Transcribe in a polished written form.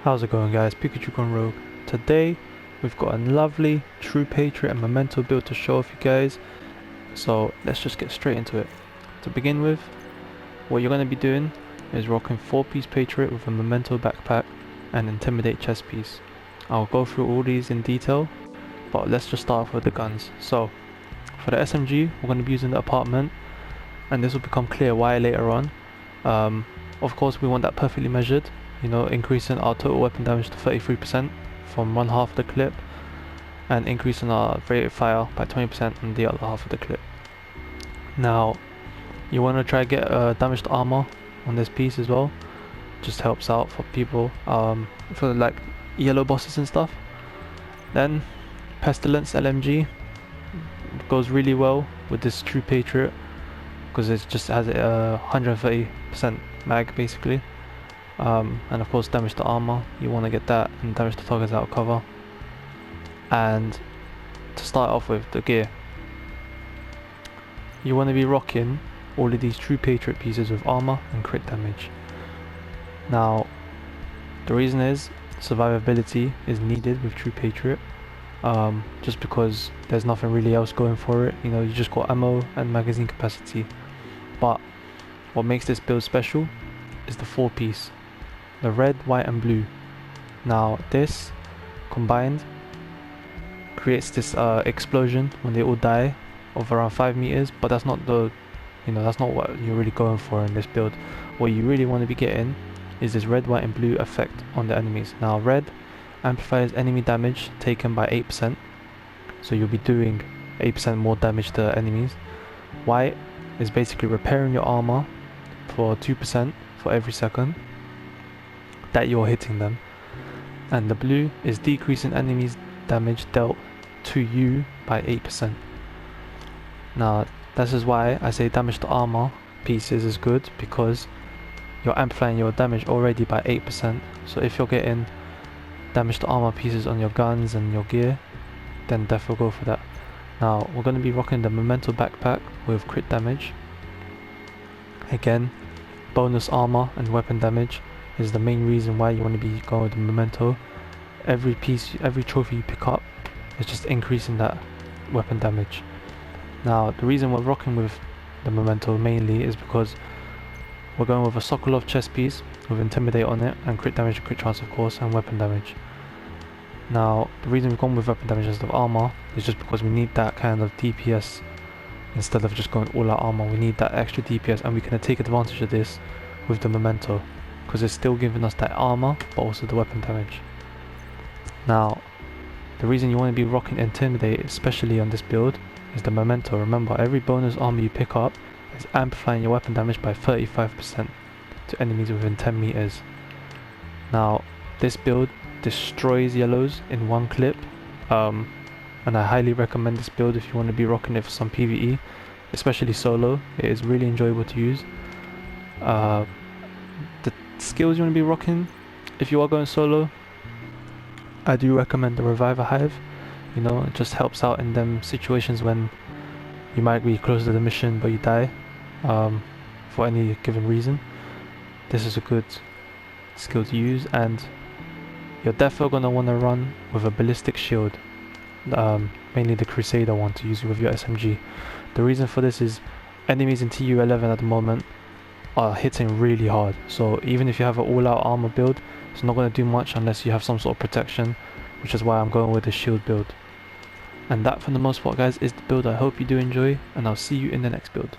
How's it going, guys? Pikachu gone rogue. Today we've got a lovely True Patriot and Memento build to show off you guys, so let's just get straight into it. To begin with, what you're going to be doing is rocking 4-piece Patriot with a Memento backpack and Intimidate chest piece. I'll go through all these in detail, but let's just start off with the guns. So for the SMG, we're going to be using the apartment, and this will become clear why later on. Of course, we want that perfectly measured, increasing our total weapon damage to 33% from one half of the clip, and increasing our rate of fire by 20% on the other half of the clip. Now, you want to try to get damaged armor on this piece as well. Just helps out for people, for like yellow bosses and stuff. Then, Pestilence LMG goes really well with this True Patriot because it just has a 130% mag basically. And of course damage to armor, you want to get that, and damage to targets out of cover. And to start off with the gear, you want to be rocking all of these True Patriot pieces with armor and crit damage. Now the reason is survivability is needed with True Patriot, just because there's nothing really else going for it. You just got ammo and magazine capacity. But what makes this build special is the 4-piece, the red, white and blue. Now this combined creates this explosion when they all die of around 5 meters, but that's not that's not what you're really going for in this build. What you really want to be getting is this red, white and blue effect on the enemies. Now red amplifies enemy damage taken by 8%, so you'll be doing 8% more damage to enemies. White is basically repairing your armor for 2% for every second that you're hitting them, and the blue is decreasing enemies damage dealt to you by 8%. Now this is why I say damage to armor pieces is good, because you're amplifying your damage already by 8%. So if you're getting damage to armor pieces on your guns and your gear, then definitely go for that. Now we're going to be rocking the Memento backpack with crit damage. Again, bonus armor and weapon damage is the main reason why you want to be going with the Memento. Every piece, every trophy you pick up is just increasing that weapon damage. Now the reason we're rocking with the Memento mainly is because we're going with a Sokolov chest piece with Intimidate on it, and crit damage and crit chance of course, and weapon damage. Now the reason we've gone with weapon damage instead of armor is just because we need that kind of DPS. Instead of just going all out armor, we need that extra DPS, and we can take advantage of this with the Memento, because it's still giving us that armor but also the weapon damage. Now the reason you want to be rocking Intimidate, especially on this build, is the Memento. Remember, every bonus armor you pick up is amplifying your weapon damage by 35% to enemies within 10 meters. Now this build destroys yellows in one clip, and I highly recommend this build if you want to be rocking it for some PvE, especially solo. It is really enjoyable to use. The skills you want to be rocking if you are going solo, I do recommend the Reviver Hive. It just helps out in them situations when you might be close to the mission but you die for any given reason. This is a good skill to use, and you're definitely going to want to run with a ballistic shield, mainly the Crusader one to use with your SMG. The reason for this is enemies in TU11 at the moment are hitting really hard, so even if you have an all-out armor build, it's not going to do much unless you have some sort of protection, which is why I'm going with the shield build. And that, for the most part guys, is the build. I hope you do enjoy, and I'll see you in the next build.